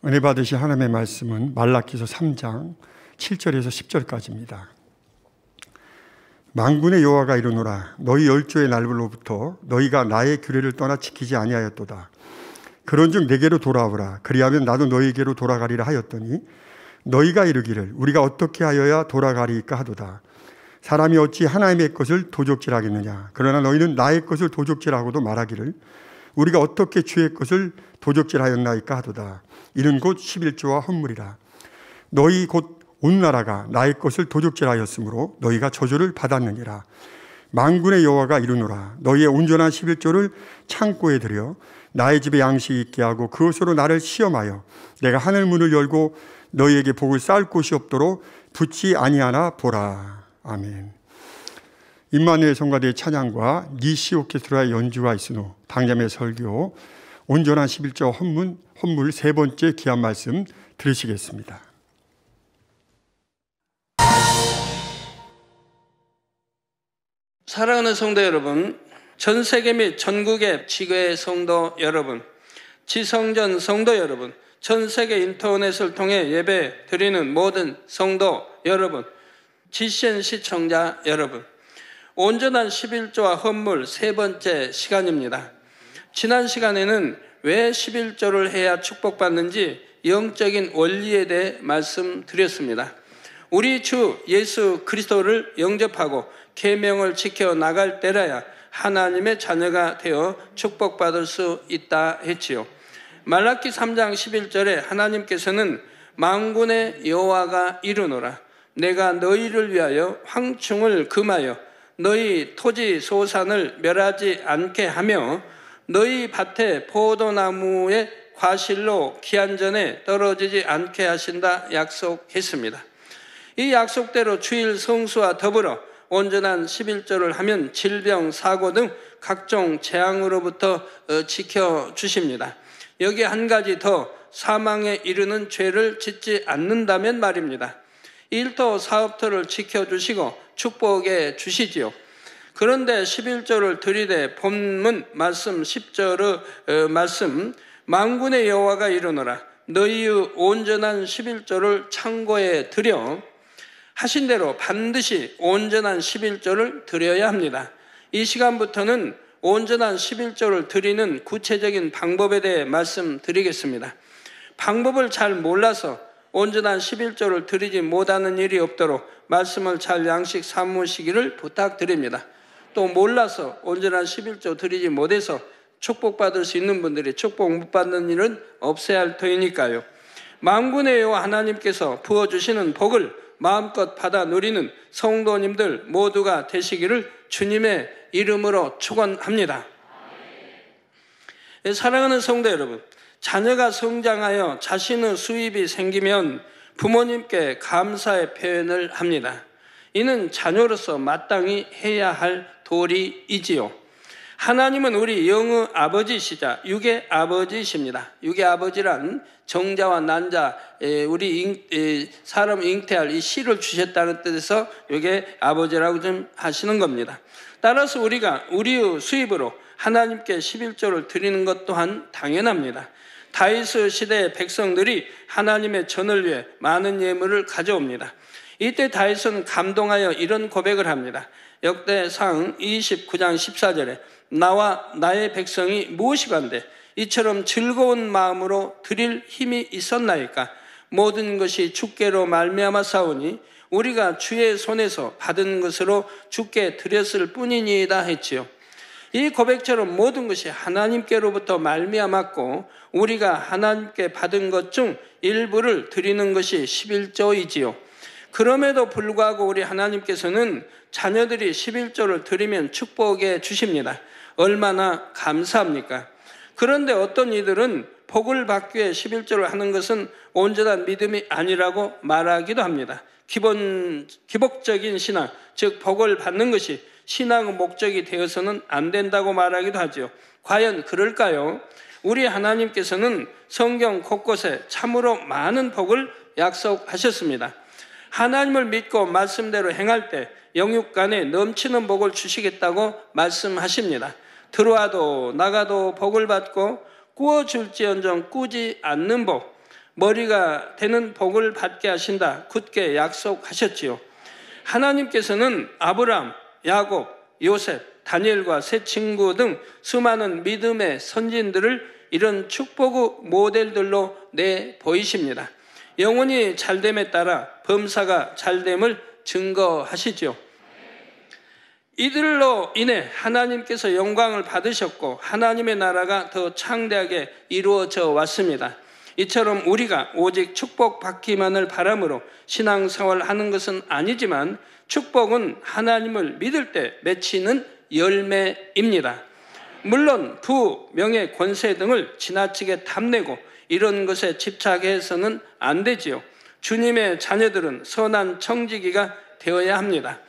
은혜 받으신 하나님의 말씀은 말라기서 3장 7절에서 10절까지입니다. 만군의 여호와가 이르노라. 너희 열조의 날로부터 너희가 나의 규례를 떠나 지키지 아니하였도다. 그런즉 내게로 돌아오라. 그리하면 나도 너희에게로 돌아가리라 하였더니 너희가 이르기를 우리가 어떻게 하여야 돌아가리까 하도다. 사람이 어찌 하나님의 것을 도적질하겠느냐. 그러나 너희는 나의 것을 도적질하고도 말하기를 우리가 어떻게 주의 것을 도적질하였나이까 하도다. 이는 곧 11조와 헌물이라. 너희 곧 온 나라가 나의 것을 도적질하였으므로 너희가 저주를 받았느니라. 만군의 여호와가 이르노라. 너희의 온전한 11조를 창고에 들여 나의 집에 양식이 있게 하고 그것으로 나를 시험하여 내가 하늘 문을 열고 너희에게 복을 쌓을 곳이 없도록 붙지 아니하나 보라. 아멘. 임마누엘 성가대의 찬양과 니시 오케스트라의 연주가 있은 후 당자매 설교 온전한 11조 헌물 세 번째 귀한 말씀 들으시겠습니다. 사랑하는 성도 여러분, 전 세계 및 전국의 지교회 성도 여러분, 지성전 성도 여러분, 전 세계 인터넷을 통해 예배 드리는 모든 성도 여러분, GCN 시청자 여러분, 온전한 11조와 헌물 세 번째 시간입니다. 지난 시간에는 왜 11조를 해야 축복받는지 영적인 원리에 대해 말씀드렸습니다. 우리 주 예수 그리스도를 영접하고 계명을 지켜 나갈 때라야 하나님의 자녀가 되어 축복받을 수 있다 했지요. 말라기 3장 11절에 하나님께서는 만군의 여호와가 이르노라. 내가 너희를 위하여 황충을 금하여 너희 토지 소산을 멸하지 않게 하며 너희 밭에 포도나무의 과실로 기한전에 떨어지지 않게 하신다 약속했습니다. 이 약속대로 주일 성수와 더불어 온전한 11조를 하면 질병, 사고 등 각종 재앙으로부터 지켜주십니다. 여기 한 가지 더, 사망에 이르는 죄를 짓지 않는다면 말입니다. 일터, 사업터를 지켜주시고 축복해 주시지요. 그런데 11조를 드리되 본문 말씀 10절의 말씀, 만군의 여호와가 이르노라. 너희의 온전한 11조를 창고에 들여 하신 대로 반드시 온전한 11조를 드려야 합니다. 이 시간부터는 온전한 11조를 드리는 구체적인 방법에 대해 말씀드리겠습니다. 방법을 잘 몰라서 온전한 11조를 드리지 못하는 일이 없도록 말씀을 잘 양식 삼으시기를 부탁드립니다. 또 몰라서 온전한 11조 드리지 못해서 축복받을 수 있는 분들이 축복 못 받는 일은 없어야 할 터이니까요. 만군의 여호와 하나님께서 부어주시는 복을 마음껏 받아 누리는 성도님들 모두가 되시기를 주님의 이름으로 축원합니다. 사랑하는 성도 여러분, 자녀가 성장하여 자신의 수입이 생기면 부모님께 감사의 표현을 합니다. 이는 자녀로서 마땅히 해야 할 도리이지요. 하나님은 우리 영의 아버지시자 육의 아버지십니다. 육의 아버지란 정자와 난자, 우리 사람 잉태할 이 씨를 주셨다는 뜻에서 육의 아버지라고 좀 하시는 겁니다. 따라서 우리가 우리의 수입으로 하나님께 11조를 드리는 것 또한 당연합니다. 다윗 시대의 백성들이 하나님의 전을 위해 많은 예물을 가져옵니다. 이때 다윗은 감동하여 이런 고백을 합니다. 역대상 29장 14절에 나와 나의 백성이 무엇이간데 이처럼 즐거운 마음으로 드릴 힘이 있었나이까. 모든 것이 주께로 말미암아 싸우니 우리가 주의 손에서 받은 것으로 주께 드렸을 뿐이니이다 했지요. 이 고백처럼 모든 것이 하나님께로부터 말미암았고 우리가 하나님께 받은 것 중 일부를 드리는 것이 11조이지요. 그럼에도 불구하고 우리 하나님께서는 자녀들이 11조를 드리면 축복해 주십니다. 얼마나 감사합니까? 그런데 어떤 이들은 복을 받기 위해 11조를 하는 것은 온전한 믿음이 아니라고 말하기도 합니다. 기복적인 신앙, 즉 복을 받는 것이 신앙의 목적이 되어서는 안 된다고 말하기도 하죠. 과연 그럴까요? 우리 하나님께서는 성경 곳곳에 참으로 많은 복을 약속하셨습니다. 하나님을 믿고 말씀대로 행할 때 영육간에 넘치는 복을 주시겠다고 말씀하십니다. 들어와도 나가도 복을 받고 꾸어줄지언정 꾸지 않는 복, 머리가 되는 복을 받게 하신다 굳게 약속하셨지요. 하나님께서는 아브람, 야곱, 요셉, 다니엘과 세 친구 등 수많은 믿음의 선진들을 이런 축복의 모델들로 내보이십니다. 영혼이 잘됨에 따라 범사가 잘됨을 증거하시죠. 이들로 인해 하나님께서 영광을 받으셨고 하나님의 나라가 더 창대하게 이루어져 왔습니다. 이처럼 우리가 오직 축복받기만을 바람으로 신앙생활을 하는 것은 아니지만 축복은 하나님을 믿을 때 맺히는 열매입니다. 물론 부, 명예, 권세 등을 지나치게 탐내고 이런 것에 집착해서는 안 되지요. 주님의 자녀들은 선한 청지기가 되어야 합니다.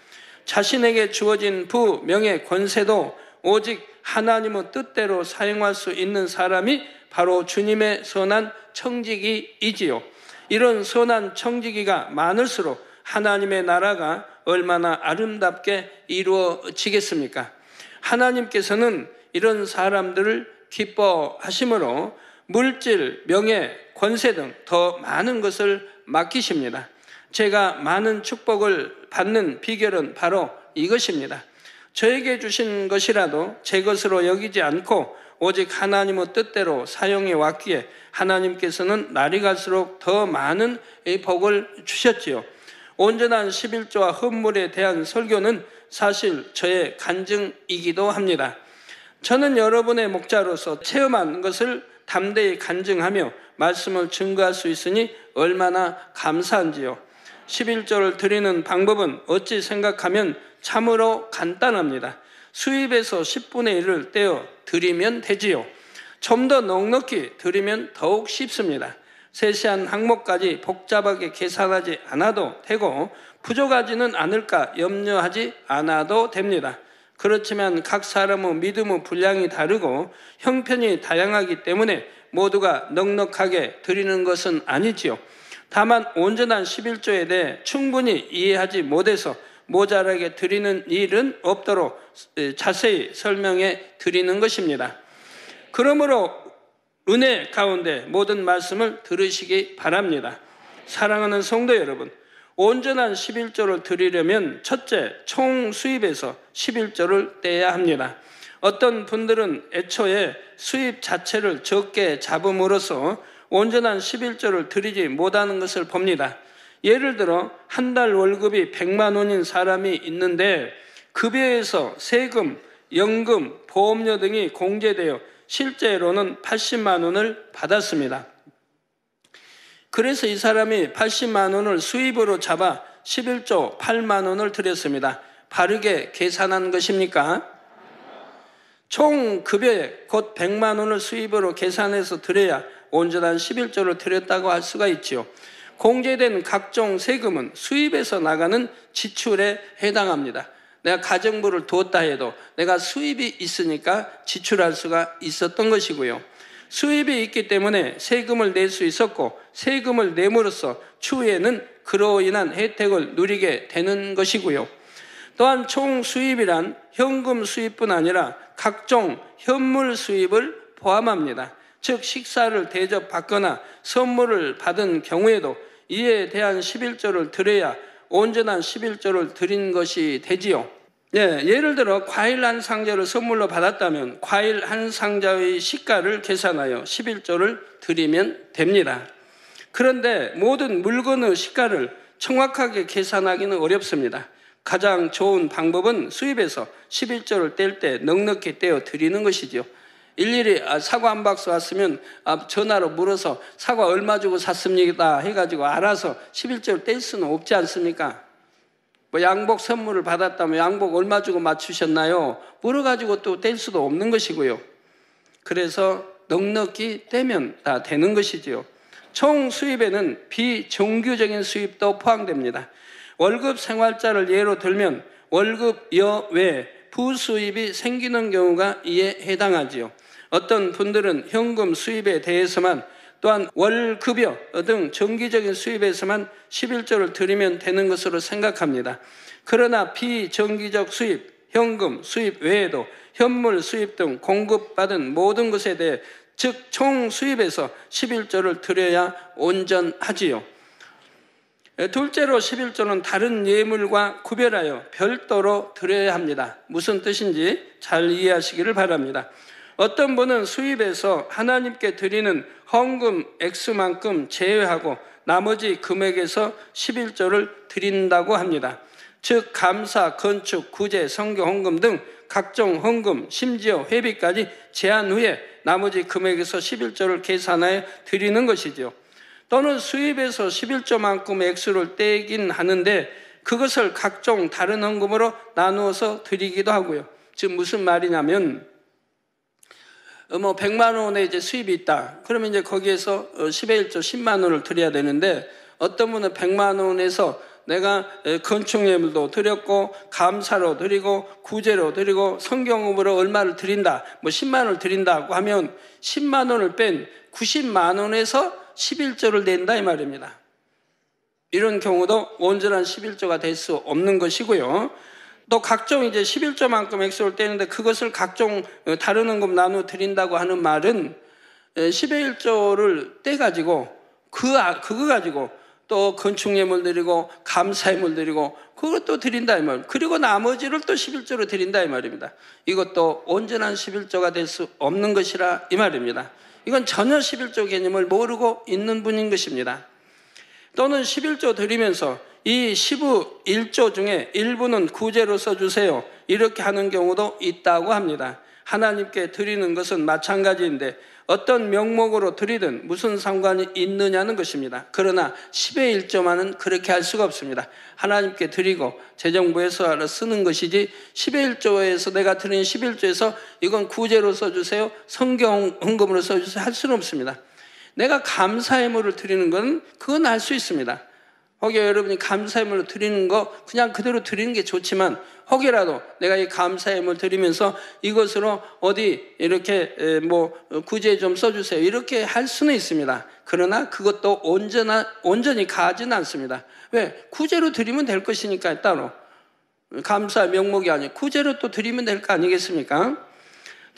자신에게 주어진 부, 명예, 권세도 오직 하나님의 뜻대로 사용할 수 있는 사람이 바로 주님의 선한 청지기이지요. 이런 선한 청지기가 많을수록 하나님의 나라가 얼마나 아름답게 이루어지겠습니까? 하나님께서는 이런 사람들을 기뻐하심으로 물질, 명예, 권세 등 더 많은 것을 맡기십니다. 제가 많은 축복을 받는 비결은 바로 이것입니다. 저에게 주신 것이라도 제 것으로 여기지 않고 오직 하나님의 뜻대로 사용해 왔기에 하나님께서는 날이 갈수록 더 많은 복을 주셨지요. 온전한 11조와 헌물에 대한 설교는 사실 저의 간증이기도 합니다. 저는 여러분의 목자로서 체험한 것을 담대히 간증하며 말씀을 증거할 수 있으니 얼마나 감사한지요. 11조를 드리는 방법은 어찌 생각하면 참으로 간단합니다. 수입에서 10분의 1을 떼어 드리면 되지요. 좀 더 넉넉히 드리면 더욱 쉽습니다. 세세한 항목까지 복잡하게 계산하지 않아도 되고 부족하지는 않을까 염려하지 않아도 됩니다. 그렇지만 각 사람의 믿음의 분량이 다르고 형편이 다양하기 때문에 모두가 넉넉하게 드리는 것은 아니지요. 다만 온전한 11조에 대해 충분히 이해하지 못해서 모자라게 드리는 일은 없도록 자세히 설명해 드리는 것입니다. 그러므로 은혜 가운데 모든 말씀을 들으시기 바랍니다. 사랑하는 성도 여러분, 온전한 11조를 드리려면 첫째, 총 수입에서 11조를 떼야 합니다. 어떤 분들은 애초에 수입 자체를 적게 잡음으로써 온전한 11조를 드리지 못하는 것을 봅니다. 예를 들어 한 달 월급이 100만 원인 사람이 있는데 급여에서 세금, 연금, 보험료 등이 공제되어 실제로는 80만 원을 받았습니다. 그래서 이 사람이 80만 원을 수입으로 잡아 11조 8만 원을 드렸습니다. 바르게 계산한 것입니까? 총 급여에 곧 100만 원을 수입으로 계산해서 드려야 온전한 11조를 드렸다고 할 수가 있지요. 공제된 각종 세금은 수입에서 나가는 지출에 해당합니다. 내가 가정부를 두었다 해도 내가 수입이 있으니까 지출할 수가 있었던 것이고요. 수입이 있기 때문에 세금을 낼 수 있었고 세금을 내므로써 추후에는 그로 인한 혜택을 누리게 되는 것이고요. 또한 총 수입이란 현금 수입뿐 아니라 각종 현물 수입을 포함합니다. 즉 식사를 대접받거나 선물을 받은 경우에도 이에 대한 11조를 드려야 온전한 11조를 드린 것이 되지요. 예를 들어 과일 한 상자를 선물로 받았다면 과일 한 상자의 시가를 계산하여 11조를 드리면 됩니다. 그런데 모든 물건의 시가를 정확하게 계산하기는 어렵습니다. 가장 좋은 방법은 수입에서 11조를 뗄 때 넉넉히 떼어 드리는 것이죠. 일일이 사과 한 박스 왔으면 전화로 물어서 사과 얼마 주고 샀습니다 해가지고 알아서 11조를 뗄 수는 없지 않습니까? 뭐 양복 선물을 받았다면 양복 얼마 주고 맞추셨나요? 물어가지고 또 뗄 수도 없는 것이고요. 그래서 넉넉히 떼면 다 되는 것이지요. 총 수입에는 비정규적인 수입도 포함됩니다. 월급 생활자를 예로 들면 월급여 외에 부수입이 생기는 경우가 이에 해당하지요. 어떤 분들은 현금 수입에 대해서만 또한 월급여 등 정기적인 수입에서만 11조를 드리면 되는 것으로 생각합니다. 그러나 비정기적 수입, 현금 수입 외에도 현물 수입 등 공급받은 모든 것에 대해 즉 총 수입에서 11조를 드려야 온전하지요. 둘째로 11조는 다른 예물과 구별하여 별도로 드려야 합니다. 무슨 뜻인지 잘 이해하시기를 바랍니다. 어떤 분은 수입에서 하나님께 드리는 헌금 액수만큼 제외하고 나머지 금액에서 11조를 드린다고 합니다. 즉 감사, 건축, 구제, 선교 헌금 등 각종 헌금, 심지어 회비까지 제한 후에 나머지 금액에서 11조를 계산하여 드리는 것이죠. 또는 수입에서 11조만큼 액수를 떼긴 하는데 그것을 각종 다른 헌금으로 나누어서 드리기도 하고요. 즉 무슨 말이냐면 100만 원의 이제 수입이 있다. 그러면 이제 거기에서 10의 1조 10만 원을 드려야 되는데 어떤 분은 100만 원에서 내가 건축 예물도 드렸고 감사로 드리고 구제로 드리고 성경음으로 얼마를 드린다. 10만 원을 드린다고 하면 10만 원을 뺀 90만 원에서 11조를 낸다 이 말입니다. 이런 경우도 온전한 11조가 될 수 없는 것이고요. 또 각종 이제 11조만큼 액수를 떼는데 그것을 각종 다른 헌금 나누어 드린다고 하는 말은 10의 1조를 떼가지고 그거 가지고 또 건축예물 드리고 감사예물 드리고 그것도 드린다 이 말. 그리고 나머지를 또 11조로 드린다 이 말입니다. 이것도 온전한 11조가 될 수 없는 것이라 이 말입니다. 이건 전혀 11조 개념을 모르고 있는 분인 것입니다. 또는 11조 드리면서 이 11조 중에 일부는 구제로 써주세요. 이렇게 하는 경우도 있다고 합니다. 하나님께 드리는 것은 마찬가지인데 어떤 명목으로 드리든 무슨 상관이 있느냐는 것입니다. 그러나 10의 1조만은 그렇게 할 수가 없습니다. 하나님께 드리고 재정부에서 쓰는 것이지 10의 1조에서 내가 드린 11조에서 이건 구제로 써주세요. 성경 헌금으로 써주세요. 할 수는 없습니다. 내가 감사예물을 드리는 건 그건 할 수 있습니다. 혹여 여러분이 감사예물을 드리는 거 그냥 그대로 드리는 게 좋지만 혹여라도 내가 이 감사예물 드리면서 이것으로 어디 이렇게 구제 좀 써주세요. 이렇게 할 수는 있습니다. 그러나 그것도 온전히 가지는 않습니다. 왜? 구제로 드리면 될 것이니까 따로. 감사 명목이 아니고 구제로 또 드리면 될 거 아니겠습니까?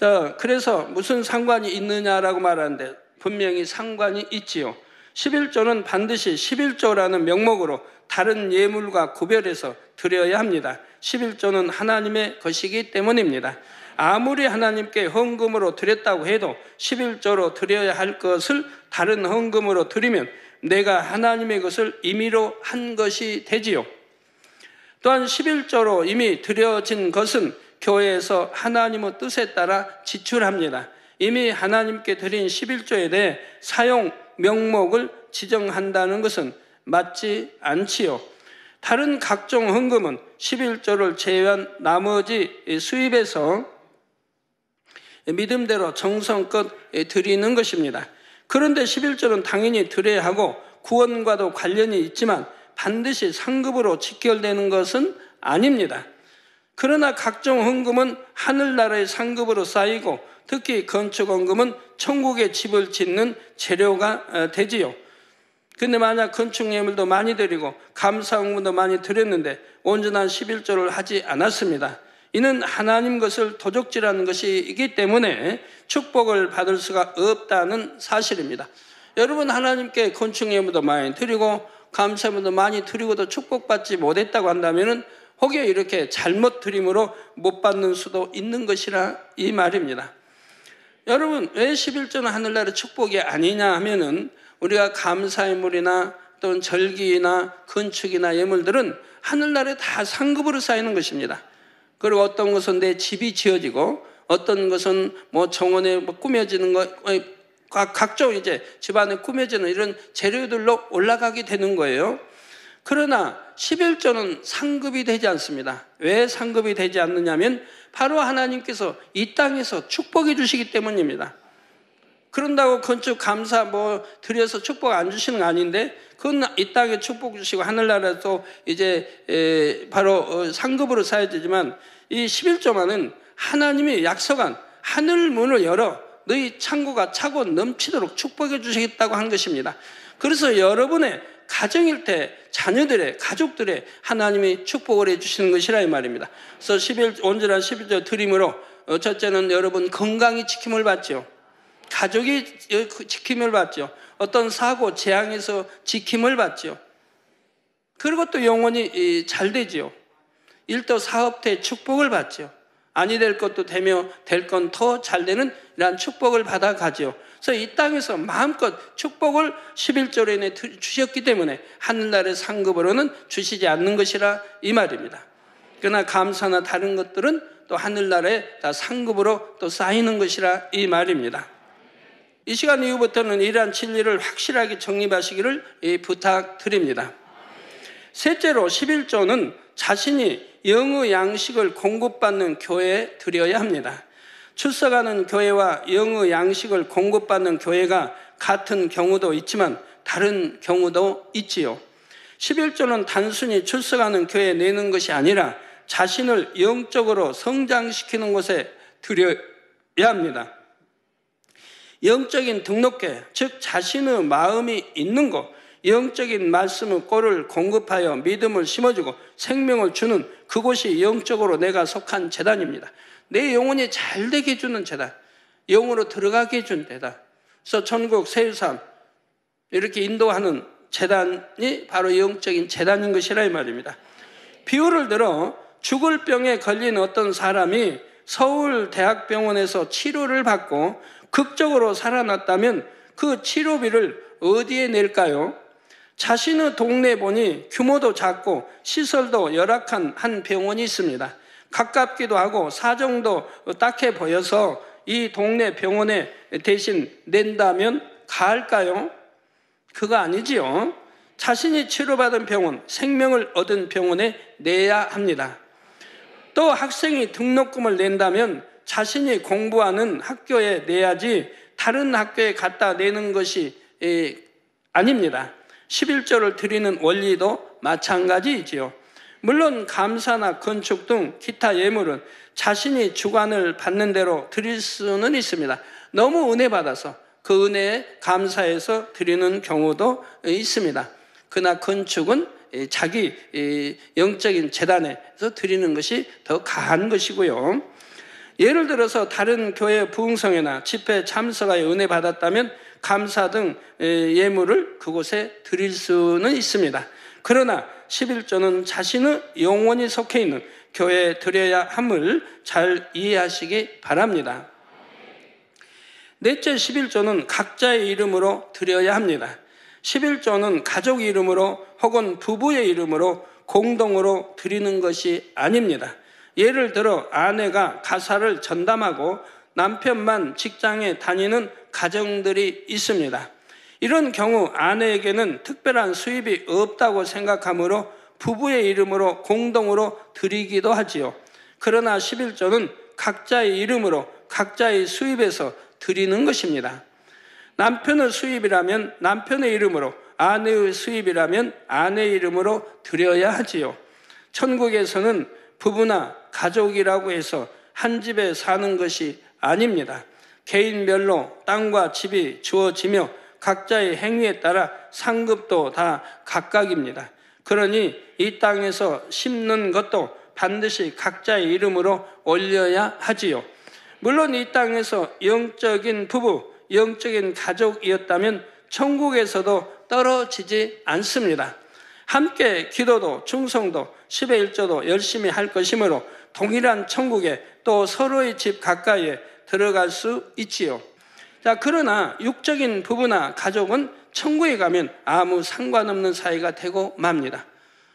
자, 그래서 무슨 상관이 있느냐라고 말하는데 분명히 상관이 있지요. 11조는 반드시 11조라는 명목으로 다른 예물과 구별해서 드려야 합니다. 11조는 하나님의 것이기 때문입니다. 아무리 하나님께 헌금으로 드렸다고 해도 11조로 드려야 할 것을 다른 헌금으로 드리면 내가 하나님의 것을 임의로 한 것이 되지요. 또한 11조로 이미 드려진 것은 교회에서 하나님의 뜻에 따라 지출합니다. 이미 하나님께 드린 11조에 대해 사용 명목을 지정한다는 것은 맞지 않지요. 다른 각종 헌금은 11조를 제외한 나머지 수입에서 믿음대로 정성껏 드리는 것입니다. 그런데 11조는 당연히 드려야 하고 구원과도 관련이 있지만 반드시 상급으로 직결되는 것은 아닙니다. 그러나 각종 헌금은 하늘나라의 상급으로 쌓이고 특히 건축헌금은 천국의 집을 짓는 재료가 되지요. 근데 만약 건축예물도 많이 드리고 감사헌금도 많이 드렸는데 온전한 11조를 하지 않았습니다. 이는 하나님 것을 도적질하는 것이기 때문에 축복을 받을 수가 없다는 사실입니다. 여러분 하나님께 건축예물도 많이 드리고 감사예물도 많이 드리고도 축복받지 못했다고 한다면 혹여 이렇게 잘못 드림으로 못 받는 수도 있는 것이라 이 말입니다. 여러분 왜 11조는 하늘나라의 축복이 아니냐 하면은 우리가 감사예물이나 또는 절기나 건축이나 예물들은 하늘나라에 다 상급으로 쌓이는 것입니다. 그리고 어떤 것은 내 집이 지어지고 어떤 것은 정원에 꾸며지는 것 각종 이제 집안에 꾸며지는 이런 재료들로 올라가게 되는 거예요. 그러나 11조는 상급이 되지 않습니다. 왜 상급이 되지 않느냐면 바로 하나님께서 이 땅에서 축복해 주시기 때문입니다. 그런다고 건축 감사 드려서 축복 안 주시는 거 아닌데 그건 이 땅에 축복 주시고 하늘나라에서 이제 바로 상급으로 쌓여지지만 이 11조만은 하나님이 약속한 하늘 문을 열어 너희 창고가 차고 넘치도록 축복해 주시겠다고 한 것입니다. 그래서 여러분의 가정일 때 자녀들의 가족들의 하나님이 축복을 해주시는 것이라 이 말입니다. 그래서 온전한 11조 드림으로 첫째는 여러분 건강이 지킴을 받죠. 가족이 지킴을 받죠. 어떤 사고, 재앙에서 지킴을 받죠. 그리고 또 영혼이 잘 되지요. 일도 사업대 축복을 받죠. 아니 될 것도 되며 될 건 더 잘 되는 이러한 축복을 받아가죠. 그래서 이 땅에서 마음껏 축복을 11조로 인해 주셨기 때문에 하늘나라의 상급으로는 주시지 않는 것이라 이 말입니다. 그러나 감사나 다른 것들은 또 하늘나라에 다 상급으로 또 쌓이는 것이라 이 말입니다. 이 시간 이후부터는 이러한 진리를 확실하게 정립하시기를 부탁드립니다. 셋째로 11조는 자신이 영의 양식을 공급받는 교회에 드려야 합니다. 출석하는 교회와 영의 양식을 공급받는 교회가 같은 경우도 있지만 다른 경우도 있지요. 11조는 단순히 출석하는 교회에 내는 것이 아니라 자신을 영적으로 성장시키는 곳에 드려야 합니다. 영적인 등록회, 즉 자신의 마음이 있는 곳, 영적인 말씀의 꼴을 공급하여 믿음을 심어주고 생명을 주는 그곳이 영적으로 내가 속한 재단입니다. 내 영혼이 잘 되게 해주는 재단, 영으로 들어가게 해준 재단. 그래서 전국 세유산 이렇게 인도하는 재단이 바로 영적인 재단인 것이라 이 말입니다. 비유를 들어 죽을 병에 걸린 어떤 사람이 서울대학병원에서 치료를 받고 극적으로 살아났다면 그 치료비를 어디에 낼까요? 자신의 동네에 보니 규모도 작고 시설도 열악한 한 병원이 있습니다. 가깝기도 하고 사정도 딱해 보여서 이 동네 병원에 대신 낸다면 가할까요? 그거 아니지요. 자신이 치료받은 병원, 생명을 얻은 병원에 내야 합니다. 또 학생이 등록금을 낸다면 자신이 공부하는 학교에 내야지 다른 학교에 갖다 내는 것이 아닙니다. 11조를 드리는 원리도 마찬가지이지요. 물론 감사나 건축 등 기타 예물은 자신이 주관을 받는 대로 드릴 수는 있습니다. 너무 은혜 받아서 그 은혜에 감사해서 드리는 경우도 있습니다. 그러나 건축은 자기 영적인 재단에서 드리는 것이 더 가한 것이고요. 예를 들어서 다른 교회 부흥성회나 집회 참석하여 은혜 받았다면 감사 등 예물을 그곳에 드릴 수는 있습니다. 그러나 11조는 자신의 영혼이 속해 있는 교회에 드려야 함을 잘 이해하시기 바랍니다. 넷째 11조는 각자의 이름으로 드려야 합니다. 11조는 가족 이름으로 혹은 부부의 이름으로 공동으로 드리는 것이 아닙니다. 예를 들어 아내가 가사를 전담하고 남편만 직장에 다니는 가정들이 있습니다. 이런 경우 아내에게는 특별한 수입이 없다고 생각하므로 부부의 이름으로 공동으로 드리기도 하지요. 그러나 11조는 각자의 이름으로 각자의 수입에서 드리는 것입니다. 남편의 수입이라면 남편의 이름으로, 아내의 수입이라면 아내의 이름으로 드려야 하지요. 천국에서는 부부나 가족이라고 해서 한 집에 사는 것이 아닙니다. 개인별로 땅과 집이 주어지며 각자의 행위에 따라 상급도 다 각각입니다. 그러니 이 땅에서 심는 것도 반드시 각자의 이름으로 올려야 하지요. 물론 이 땅에서 영적인 부부, 영적인 가족이었다면 천국에서도 떨어지지 않습니다. 함께 기도도 충성도 10의 1조도 열심히 할 것이므로 동일한 천국에 또 서로의 집 가까이에 들어갈 수 있지요. 자, 그러나 육적인 부부나 가족은 천국에 가면 아무 상관없는 사이가 되고 맙니다.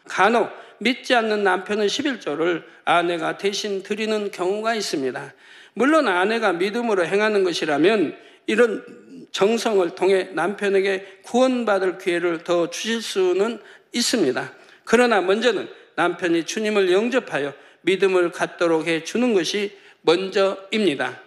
간혹 믿지 않는 남편의 11조를 아내가 대신 드리는 경우가 있습니다. 물론 아내가 믿음으로 행하는 것이라면 이런 정성을 통해 남편에게 구원받을 기회를 더 주실 수는 있습니다. 그러나 먼저는 남편이 주님을 영접하여 믿음을 갖도록 해주는 것이 먼저입니다.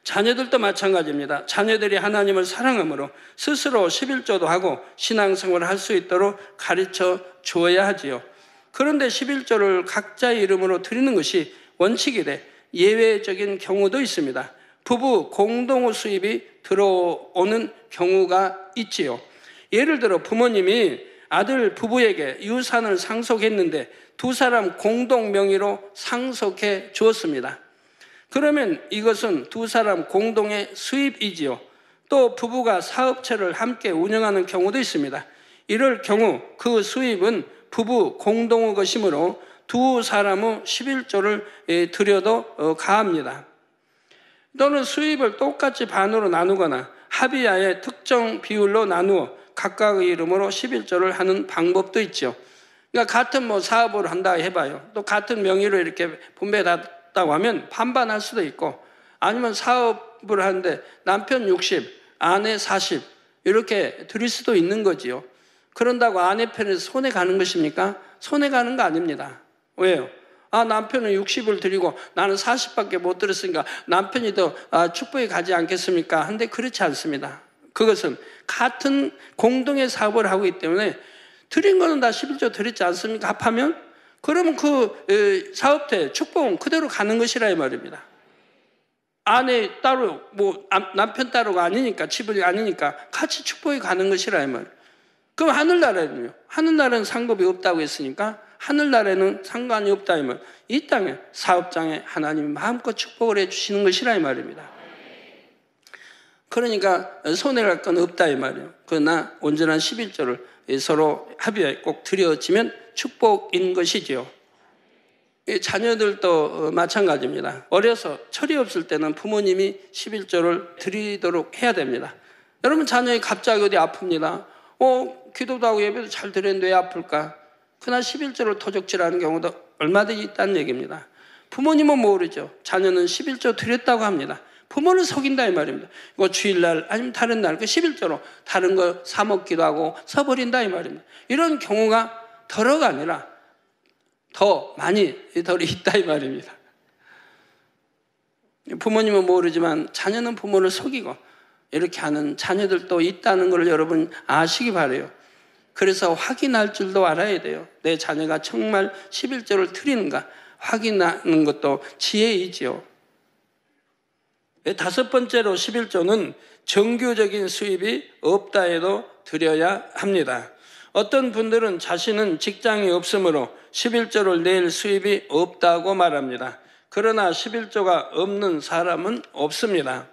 자녀들도 마찬가지입니다. 자녀들이 하나님을 사랑함으로 스스로 11조도 하고 신앙생활을 할 수 있도록 가르쳐 주어야 하지요. 그런데 11조를 각자의 이름으로 드리는 것이 원칙이 돼 예외적인 경우도 있습니다. 부부 공동의 수입이 들어오는 경우가 있지요. 예를 들어 부모님이 아들 부부에게 유산을 상속했는데 두 사람 공동 명의로 상속해 주었습니다. 그러면 이것은 두 사람 공동의 수입이지요. 또 부부가 사업체를 함께 운영하는 경우도 있습니다. 이럴 경우 그 수입은 부부 공동의 것이므로 두 사람의 11조를 드려도 가합니다. 또는 수입을 똑같이 반으로 나누거나 합의하에 특정 비율로 나누어 각각의 이름으로 11조를 하는 방법도 있죠. 그러니까 같은 사업을 한다 해봐요. 또 같은 명의로 이렇게 분배했다고 하면 반반할 수도 있고, 아니면 사업을 하는데 남편 60, 아내 40 이렇게 드릴 수도 있는 거지요. 그런다고 아내 편에서 손해 가는 것입니까? 손해 가는 거 아닙니다. 왜요? 남편은 60을 드리고 나는 40밖에 못 드렸으니까 남편이 더 축복이 가지 않겠습니까? 한데 그렇지 않습니다. 그것은 같은 공동의 사업을 하고 있기 때문에 드린 거는 다 11조 드렸지 않습니까? 합하면? 그러면 그 사업체 축복은 그대로 가는 것이라 이 말입니다. 아내 따로 남편 따로가 아니니까, 집이 아니니까 같이 축복이 가는 것이라 이 말이에요. 그럼 하늘나라는요? 하늘나라는 상급이 없다고 했으니까 하늘나라에는 상관이 없다 이 말. 이 땅에 사업장에 하나님이 마음껏 축복을 해주시는 것이라 이 말입니다. 그러니까 손해갈 건 없다 이 말이에요. 그러나 온전한 11조를 서로 합의하에 꼭 드려지면 축복인 것이지요. 자녀들도 마찬가지입니다. 어려서 철이 없을 때는 부모님이 11조를 드리도록 해야 됩니다. 여러분 자녀이 갑자기 어디 아픕니다. 기도도 하고 예배도 잘 드렸는데 왜 아플까? 그날 11조를 토적질하는 경우도 얼마든지 있다는 얘기입니다. 부모님은 모르죠. 자녀는 11조 드렸다고 합니다. 부모는 속인다 이 말입니다. 이거 주일날 아니면 다른 날 그 11조로 다른 거 사 먹기도 하고 써버린다 이 말입니다. 이런 경우가 덜어가 아니라 더 많이 덜이 있다 이 말입니다. 부모님은 모르지만 자녀는 부모를 속이고 이렇게 하는 자녀들도 있다는 걸 여러분 아시기 바라요. 그래서 확인할 줄도 알아야 돼요. 내 자녀가 정말 11조를 드리는가 확인하는 것도 지혜이지요. 다섯 번째로 11조는 정규적인 수입이 없다 해도 드려야 합니다. 어떤 분들은 자신은 직장이 없으므로 11조를 낼 수입이 없다고 말합니다. 그러나 11조가 없는 사람은 없습니다.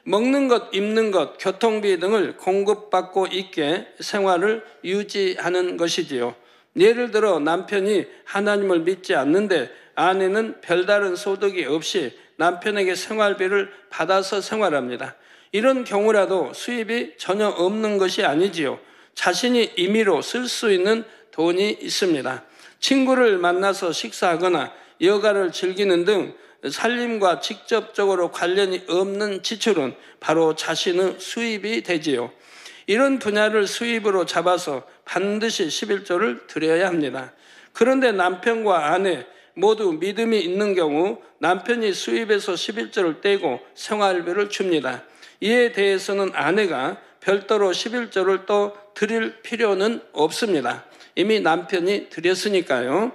먹는 것, 입는 것, 교통비 등을 공급받고 있게 생활을 유지하는 것이지요. 예를 들어 남편이 하나님을 믿지 않는데 아내는 별다른 소득이 없이 남편에게 생활비를 받아서 생활합니다. 이런 경우라도 수입이 전혀 없는 것이 아니지요. 자신이 임의로 쓸 수 있는 돈이 있습니다. 친구를 만나서 식사하거나 여가를 즐기는 등 살림과 직접적으로 관련이 없는 지출은 바로 자신의 수입이 되지요. 이런 분야를 수입으로 잡아서 반드시 11조를 드려야 합니다. 그런데 남편과 아내 모두 믿음이 있는 경우 남편이 수입에서 11조를 떼고 생활비를 줍니다. 이에 대해서는 아내가 별도로 11조를 또 드릴 필요는 없습니다. 이미 남편이 드렸으니까요.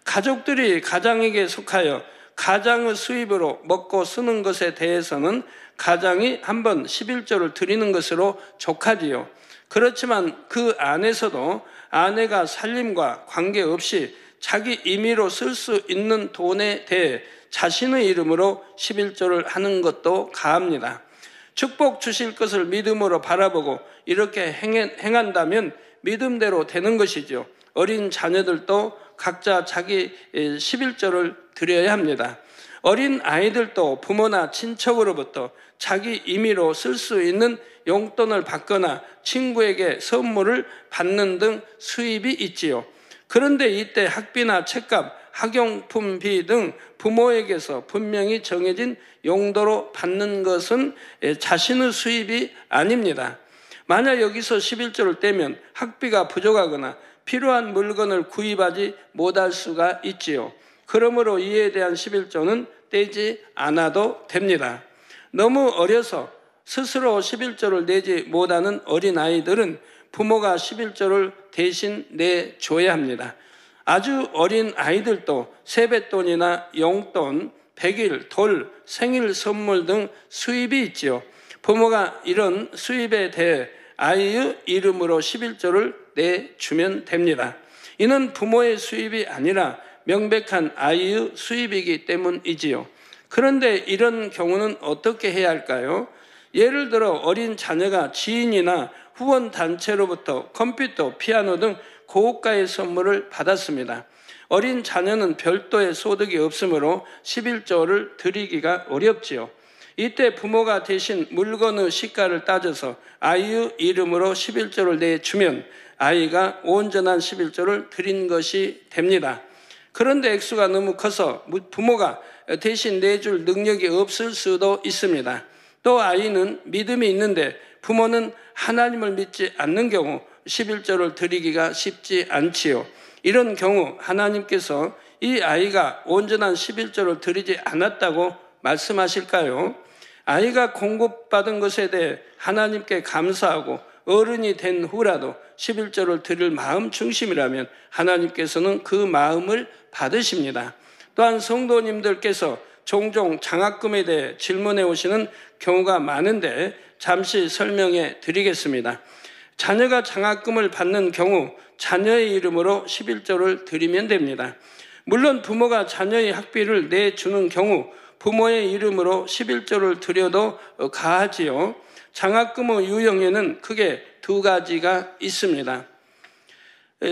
가족들이 가장에게 속하여 가장의 수입으로 먹고 쓰는 것에 대해서는 가장이 한번 11조를 드리는 것으로 족하지요. 그렇지만 그 안에서도 아내가 살림과 관계없이 자기 임의로 쓸 수 있는 돈에 대해 자신의 이름으로 11조를 하는 것도 가합니다. 축복 주실 것을 믿음으로 바라보고 이렇게 행한다면 믿음대로 되는 것이죠. 어린 자녀들도 각자 자기 11조를 드려야 합니다. 어린 아이들도 부모나 친척으로부터 자기 임의로 쓸 수 있는 용돈을 받거나 친구에게 선물을 받는 등 수입이 있지요. 그런데 이때 학비나 책값, 학용품비 등 부모에게서 분명히 정해진 용도로 받는 것은 자신의 수입이 아닙니다. 만약 여기서 11조를 떼면 학비가 부족하거나 필요한 물건을 구입하지 못할 수가 있지요. 그러므로 이에 대한 11조는 떼지 않아도 됩니다. 너무 어려서 스스로 11조를 내지 못하는 어린아이들은 부모가 11조를 대신 내줘야 합니다. 아주 어린 아이들도 세뱃돈이나 용돈, 백일, 돌, 생일 선물 등 수입이 있지요. 부모가 이런 수입에 대해 아이의 이름으로 11조를 내주면 됩니다. 이는 부모의 수입이 아니라 명백한 아이의 수입이기 때문이지요. 그런데 이런 경우는 어떻게 해야 할까요? 예를 들어 어린 자녀가 지인이나 후원 단체로부터 컴퓨터, 피아노 등 고가의 선물을 받았습니다. 어린 자녀는 별도의 소득이 없으므로 11조를 드리기가 어렵지요. 이때 부모가 대신 물건의 시가를 따져서 아이의 이름으로 11조를 내주면 아이가 온전한 11조를 드린 것이 됩니다. 그런데 액수가 너무 커서 부모가 대신 내줄 능력이 없을 수도 있습니다. 또 아이는 믿음이 있는데 부모는 하나님을 믿지 않는 경우 11조를 드리기가 쉽지 않지요. 이런 경우 하나님께서 이 아이가 온전한 11조를 드리지 않았다고 말씀하실까요? 아이가 공급받은 것에 대해 하나님께 감사하고 어른이 된 후라도 11조를 드릴 마음 중심이라면 하나님께서는 그 마음을 받으십니다. 또한 성도님들께서 종종 장학금에 대해 질문해 오시는 경우가 많은데 잠시 설명해 드리겠습니다. 자녀가 장학금을 받는 경우 자녀의 이름으로 11조를 드리면 됩니다. 물론 부모가 자녀의 학비를 내주는 경우 부모의 이름으로 11조를 드려도 가하지요. 장학금의 유형에는 크게 두 가지가 있습니다.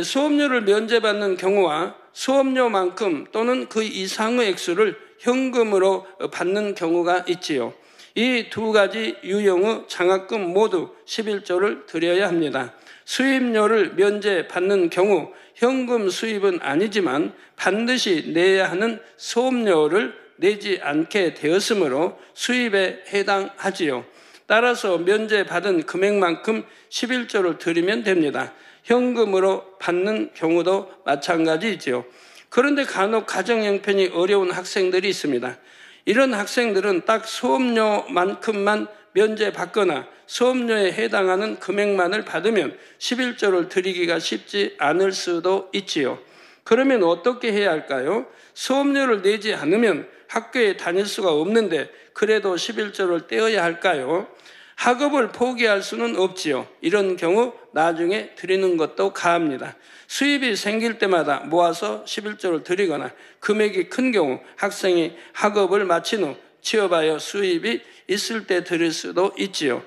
수업료를 면제받는 경우와 수업료만큼 또는 그 이상의 액수를 현금으로 받는 경우가 있지요. 이 두 가지 유형의 장학금 모두 11조를 드려야 합니다. 수입료를 면제받는 경우 현금 수입은 아니지만 반드시 내야 하는 수업료를 내지 않게 되었으므로 수입에 해당하지요. 따라서 면제받은 금액만큼 11조를 드리면 됩니다. 현금으로 받는 경우도 마찬가지이지요. 그런데 간혹 가정 형편이 어려운 학생들이 있습니다. 이런 학생들은 딱 수업료만큼만 면제받거나 수업료에 해당하는 금액만을 받으면 11조를 드리기가 쉽지 않을 수도 있지요. 그러면 어떻게 해야 할까요? 수업료를 내지 않으면 학교에 다닐 수가 없는데 그래도 11조를 떼어야 할까요? 학업을 포기할 수는 없지요. 이런 경우 나중에 드리는 것도 가합니다. 수입이 생길 때마다 모아서 11조를 드리거나 금액이 큰 경우 학생이 학업을 마친 후 취업하여 수입이 있을 때 드릴 수도 있지요.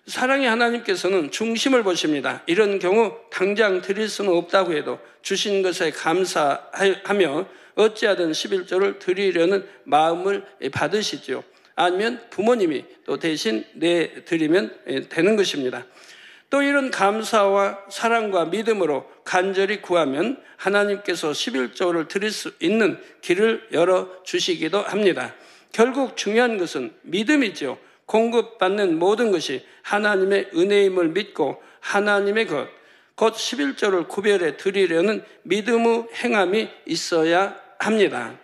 사랑의 하나님께서는 중심을 보십니다. 이런 경우 당장 드릴 수는 없다고 해도 주신 것에 감사하며 어찌하든 11조를 드리려는 마음을 받으시죠. 아니면 부모님이 또 대신 내드리면 되는 것입니다. 또 이런 감사와 사랑과 믿음으로 간절히 구하면 하나님께서 11조를 드릴 수 있는 길을 열어주시기도 합니다. 결국 중요한 것은 믿음이죠. 공급받는 모든 것이 하나님의 은혜임을 믿고 하나님의 곧 11조를 구별해 드리려는 믿음의 행함이 있어야 합니다.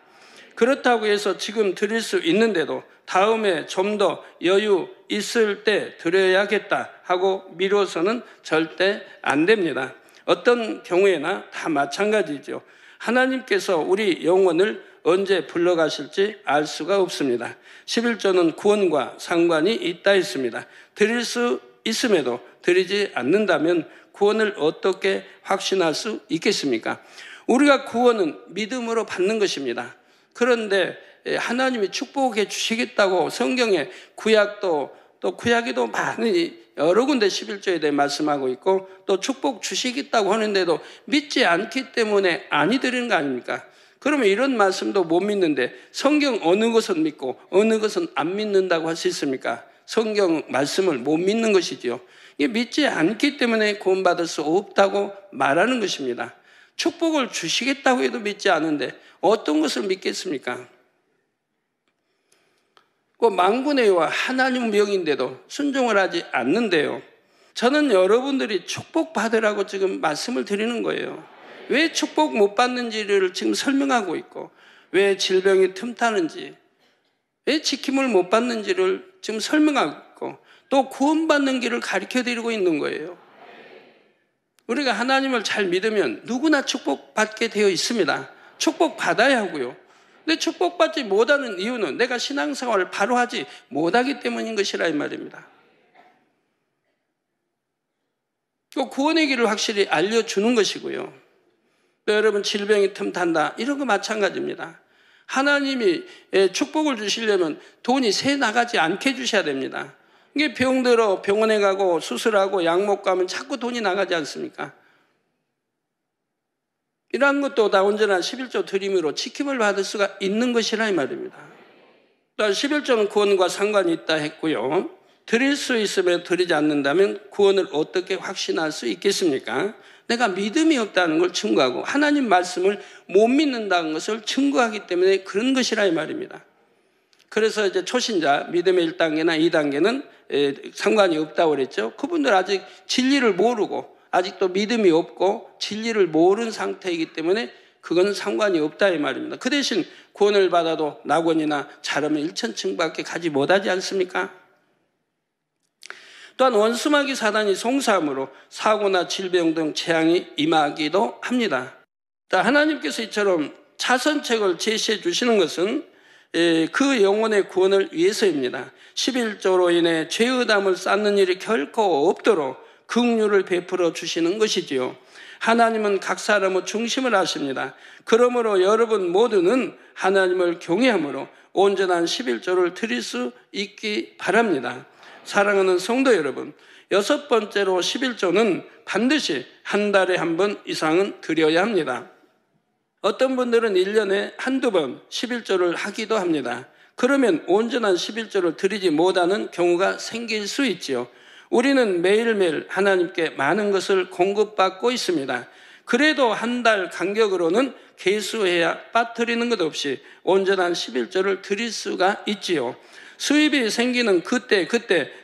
그렇다고 해서 지금 드릴 수 있는데도 다음에 좀 더 여유 있을 때 드려야겠다 하고 미뤄서는 절대 안 됩니다. 어떤 경우에나 다 마찬가지죠. 하나님께서 우리 영혼을 언제 불러가실지 알 수가 없습니다. 11조는 구원과 상관이 있다 했습니다. 드릴 수 있음에도 드리지 않는다면 구원을 어떻게 확신할 수 있겠습니까? 우리가 구원은 믿음으로 받는 것입니다. 그런데 하나님이 축복해 주시겠다고 성경에 구약도 또 구약에도 많이 여러 군데 11조에 대해 말씀하고 있고 또 축복 주시겠다고 하는데도 믿지 않기 때문에 아니 드리는 거 아닙니까? 그러면 이런 말씀도 못 믿는데 성경 어느 것은 믿고 어느 것은 안 믿는다고 할 수 있습니까? 성경 말씀을 못 믿는 것이지요. 이게 믿지 않기 때문에 구원받을 수 없다고 말하는 것입니다. 축복을 주시겠다고 해도 믿지 않은데 어떤 것을 믿겠습니까? 그 만군의 하나님 명인데도 순종을 하지 않는데요. 저는 여러분들이 축복받으라고 지금 말씀을 드리는 거예요. 왜 축복 못 받는지를 지금 설명하고 있고 왜 질병이 틈타는지 왜 지킴을 못 받는지를 지금 설명하고 있고 또 구원받는 길을 가르쳐드리고 있는 거예요. 우리가 하나님을 잘 믿으면 누구나 축복받게 되어 있습니다. 축복받아야 하고요. 근데 축복받지 못하는 이유는 내가 신앙생활을 바로 하지 못하기 때문인 것이라 이 말입니다. 그 구원의 길을 확실히 알려주는 것이고요. 또 여러분 질병이 틈탄다 이런 거 마찬가지입니다. 하나님이 축복을 주시려면 돈이 새 나가지 않게 주셔야 됩니다. 이게 병들어 병원에 가고 수술하고 약 먹고 하면 자꾸 돈이 나가지 않습니까? 이러한 것도 다 온전한 11조 드림으로 지킴을 받을 수가 있는 것이라 이 말입니다. 11조는 구원과 상관이 있다 했고요. 드릴 수 있으면 드리지 않는다면 구원을 어떻게 확신할 수 있겠습니까? 내가 믿음이 없다는 걸 증거하고 하나님 말씀을 못 믿는다는 것을 증거하기 때문에 그런 것이라 이 말입니다. 그래서 이제 초신자 믿음의 1단계나 2단계는 상관이 없다고 그랬죠. 그분들 아직 진리를 모르고 아직도 믿음이 없고 진리를 모르는 상태이기 때문에 그건 상관이 없다 이 말입니다. 그 대신 구원을 받아도 낙원이나 자르면 일천층밖에 가지 못하지 않습니까? 또한 원수마귀 사단이 송사함으로 사고나 질병 등 재앙이 임하기도 합니다. 하나님께서 이처럼 차선책을 제시해 주시는 것은 그 영혼의 구원을 위해서입니다. 11조로 인해 죄의담을 쌓는 일이 결코 없도록 긍휼을 베풀어 주시는 것이지요. 하나님은 각 사람의 중심을 아십니다. 그러므로 여러분 모두는 하나님을 경외함으로 온전한 11조를 드릴 수 있기 바랍니다. 사랑하는 성도 여러분, 6번째로 11조는 반드시 한 달에 한 번 이상은 드려야 합니다. 어떤 분들은 1년에 한두 번 11조를 하기도 합니다. 그러면 온전한 11조를 드리지 못하는 경우가 생길 수 있지요. 우리는 매일매일 하나님께 많은 것을 공급받고 있습니다. 그래도 한 달 간격으로는 개수해야 빠뜨리는 것 없이 온전한 11조를 드릴 수가 있지요. 수입이 생기는 그때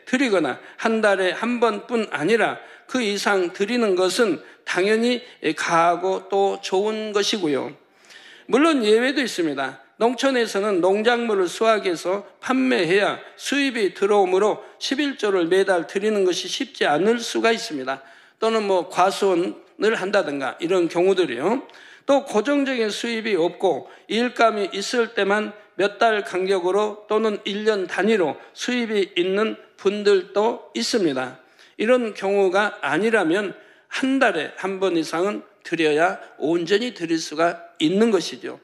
드리거나 한 달에 한 번뿐 아니라 그 이상 드리는 것은 당연히 가하고 또 좋은 것이고요. 물론 예외도 있습니다. 농촌에서는 농작물을 수확해서 판매해야 수입이 들어오므로 11조를 매달 드리는 것이 쉽지 않을 수가 있습니다. 또는 과수원을 한다든가 이런 경우들이요. 또 고정적인 수입이 없고 일감이 있을 때만 몇 달 간격으로 또는 1년 단위로 수입이 있는 분들도 있습니다. 이런 경우가 아니라면 한 달에 한 번 이상은 드려야 온전히 드릴 수가 있는 것이죠.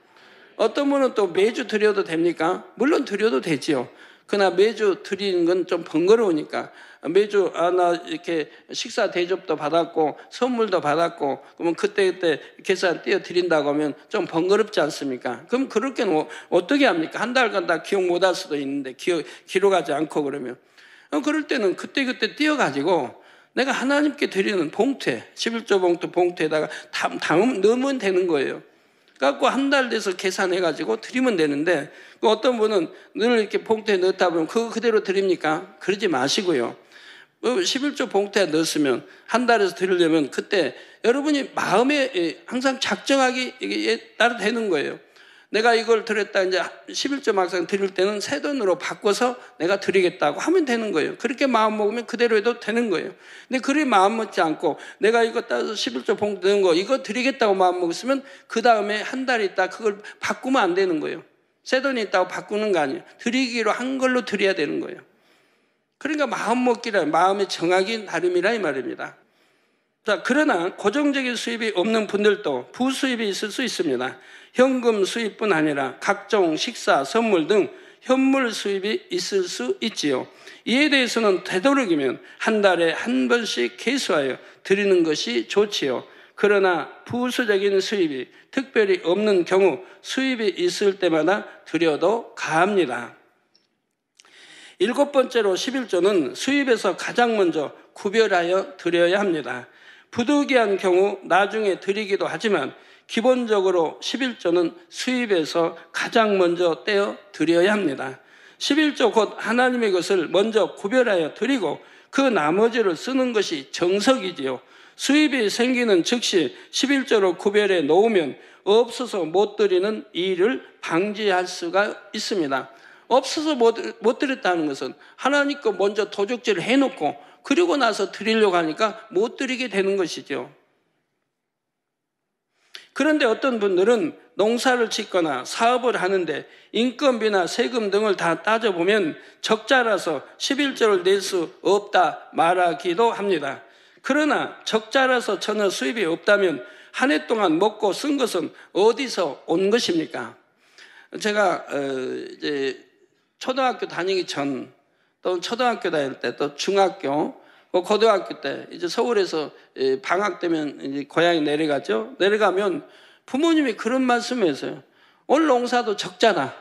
어떤 분은 또 매주 드려도 됩니까? 물론 드려도 되지요. 그러나 매주 드리는 건 좀 번거로우니까 매주 나 이렇게 식사 대접도 받았고 선물도 받았고 그러면 그때 계산 띄어 드린다고 하면 좀 번거롭지 않습니까? 그럼 그렇게 어떻게 합니까? 한 달간 다 기억 못할 수도 있는데 기록하지 않고 그러면 그럴 때는 그때 띄어가지고 내가 하나님께 드리는 봉투에 11조 봉투에다가 넣으면 되는 거예요. 갖고 한 달 돼서 계산해가지고 드리면 되는데 어떤 분은 늘 이렇게 봉투에 넣다 보면 그거 그대로 드립니까? 그러지 마시고요. 11조 봉투에 넣었으면 한 달에서 드리려면 그때 여러분이 마음에 항상 작정하기 따라 되는 거예요. 내가 이걸 드렸다 이제 11조 막상 드릴 때는 새 돈으로 바꿔서 내가 드리겠다고 하면 되는 거예요. 그렇게 마음 먹으면 그대로 해도 되는 거예요. 근데 그리 마음 먹지 않고 내가 이거 따서 11조 봉투 넣은 거 이거 드리겠다고 마음 먹었으면 그 다음에 한 달 있다 그걸 바꾸면 안 되는 거예요. 새 돈이 있다고 바꾸는 거 아니에요. 드리기로 한 걸로 드려야 되는 거예요. 그러니까 마음 먹기라 마음의 정하기 나름이라 이 말입니다. 자, 그러나 고정적인 수입이 없는 분들도 부수입이 있을 수 있습니다. 현금 수입뿐 아니라 각종 식사, 선물 등 현물 수입이 있을 수 있지요. 이에 대해서는 되도록이면 한 달에 한 번씩 계수하여 드리는 것이 좋지요. 그러나 부수적인 수입이 특별히 없는 경우 수입이 있을 때마다 드려도 가합니다. 7번째로 11조는 수입에서 가장 먼저 구별하여 드려야 합니다. 부득이한 경우 나중에 드리기도 하지만 기본적으로 11조는 수입에서 가장 먼저 떼어 드려야 합니다. 11조 곧 하나님의 것을 먼저 구별하여 드리고 그 나머지를 쓰는 것이 정석이지요. 수입이 생기는 즉시 11조로 구별해 놓으면 없어서 못 드리는 일을 방지할 수가 있습니다. 없어서 못 드렸다는 것은 하나님 거 먼저 도적질을 해놓고 그리고 나서 드리려고 하니까 못 드리게 되는 것이죠. 그런데 어떤 분들은 농사를 짓거나 사업을 하는데 인건비나 세금 등을 다 따져보면 적자라서 11조를 낼 수 없다 말하기도 합니다. 그러나 적자라서 전혀 수입이 없다면 한 해 동안 먹고 쓴 것은 어디서 온 것입니까? 제가 이제 초등학교 다니기 전, 또 초등학교 다닐 때, 또 중학교, 고등학교 때 이제 서울에서 방학 되면 이제 고향에 내려가죠. 내려가면 부모님이 그런 말씀을 오늘 농사도 적잖아.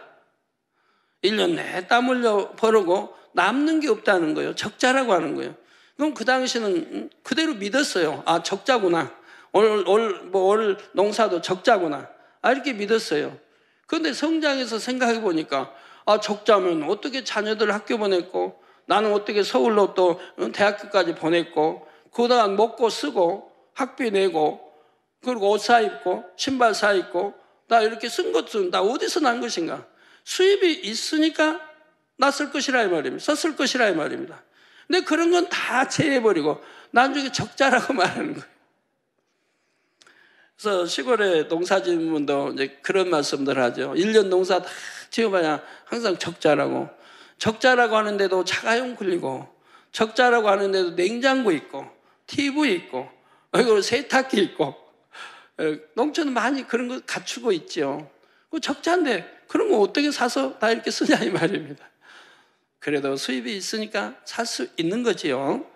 1년 내내 땀 흘려 벌고 남는 게 없다는 거예요. 적자라고 하는 거예요. 그럼 그 당시는 그대로 믿었어요. 아, 적자구나. 오늘 농사도 적자구나. 아, 이렇게 믿었어요. 그런데 성장해서 생각해 보니까 아, 적자면 어떻게 자녀들 학교 보냈고 나는 어떻게 서울로 또 대학교까지 보냈고 그러다가 먹고 쓰고 학비 내고 그리고 옷 사 입고 신발 사 입고 나 이렇게 쓴 것은 다 어디서 난 것인가? 수입이 있으니까 났을 것이라 이 말입니다. 썼을 것이라 이 말입니다. 근데 그런 건 다 제해버리고 나중에 적자라고 말하는 거예요. 그래서 시골에 농사짓는 분도 이제 그런 말씀들 하죠. 1년 농사 다 지어봐야 항상 적자라고. 적자라고 하는데도 자가용 굴리고, 적자라고 하는데도 냉장고 있고, TV 있고, 그리고 세탁기 있고, 농촌은 많이 그런 거 갖추고 있죠. 적자인데 그런 거 어떻게 사서 다 이렇게 쓰냐 이 말입니다. 그래도 수입이 있으니까 살 수 있는 거지요.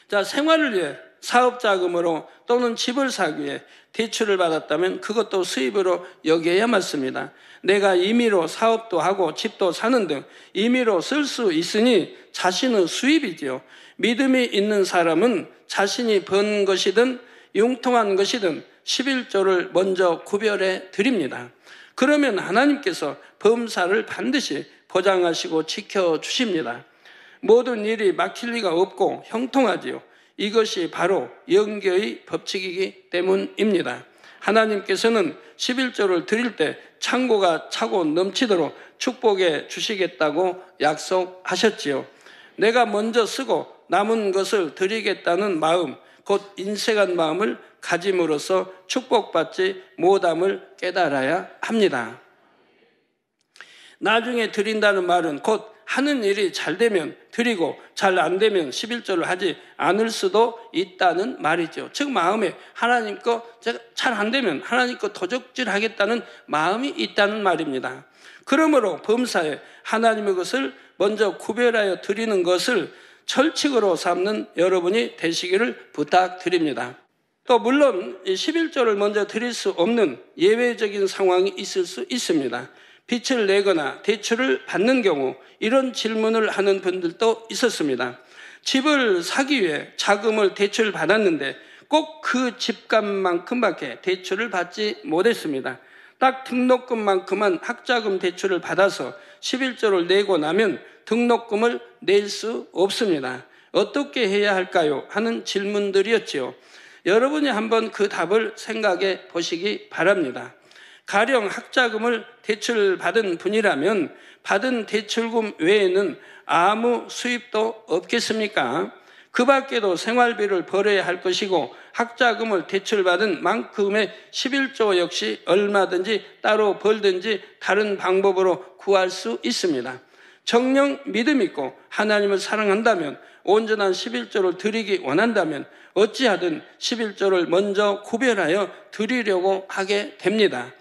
자, 생활을 위해 사업 자금으로 또는 집을 사기 위해 대출을 받았다면 그것도 수입으로 여겨야 맞습니다. 내가 임의로 사업도 하고 집도 사는 등 임의로 쓸 수 있으니 자신의 수입이지요. 믿음이 있는 사람은 자신이 번 것이든 융통한 것이든 11조를 먼저 구별해 드립니다. 그러면 하나님께서 범사를 반드시 보장하시고 지켜주십니다. 모든 일이 막힐 리가 없고 형통하지요. 이것이 바로 영계의 법칙이기 때문입니다. 하나님께서는 11조를 드릴 때 창고가 차고 넘치도록 축복해 주시겠다고 약속하셨지요. 내가 먼저 쓰고 남은 것을 드리겠다는 마음, 곧 인색한 마음을 가짐으로써 축복받지 못함을 깨달아야 합니다. 나중에 드린다는 말은 곧 하는 일이 잘 되면 드리고 잘 안 되면 11조를 하지 않을 수도 있다는 말이죠. 즉 마음에 하나님 거 잘 안 되면 하나님 거 도적질하겠다는 마음이 있다는 말입니다. 그러므로 범사에 하나님의 것을 먼저 구별하여 드리는 것을 철칙으로 삼는 여러분이 되시기를 부탁드립니다. 또 물론 11조를 먼저 드릴 수 없는 예외적인 상황이 있을 수 있습니다. 빚을 내거나 대출을 받는 경우 이런 질문을 하는 분들도 있었습니다. 집을 사기 위해 자금을 대출 받았는데 꼭 그 집값만큼밖에 대출을 받지 못했습니다. 딱 등록금만큼만 학자금 대출을 받아서 11조를 내고 나면 등록금을 낼 수 없습니다. 어떻게 해야 할까요? 하는 질문들이었지요. 여러분이 한번 그 답을 생각해 보시기 바랍니다. 가령 학자금을 대출받은 분이라면 받은 대출금 외에는 아무 수입도 없겠습니까? 그 밖에도 생활비를 벌어야 할 것이고 학자금을 대출받은 만큼의 11조 역시 얼마든지 따로 벌든지 다른 방법으로 구할 수 있습니다. 정녕 믿음 있고 하나님을 사랑한다면 온전한 11조를 드리기 원한다면 어찌하든 11조를 먼저 구별하여 드리려고 하게 됩니다.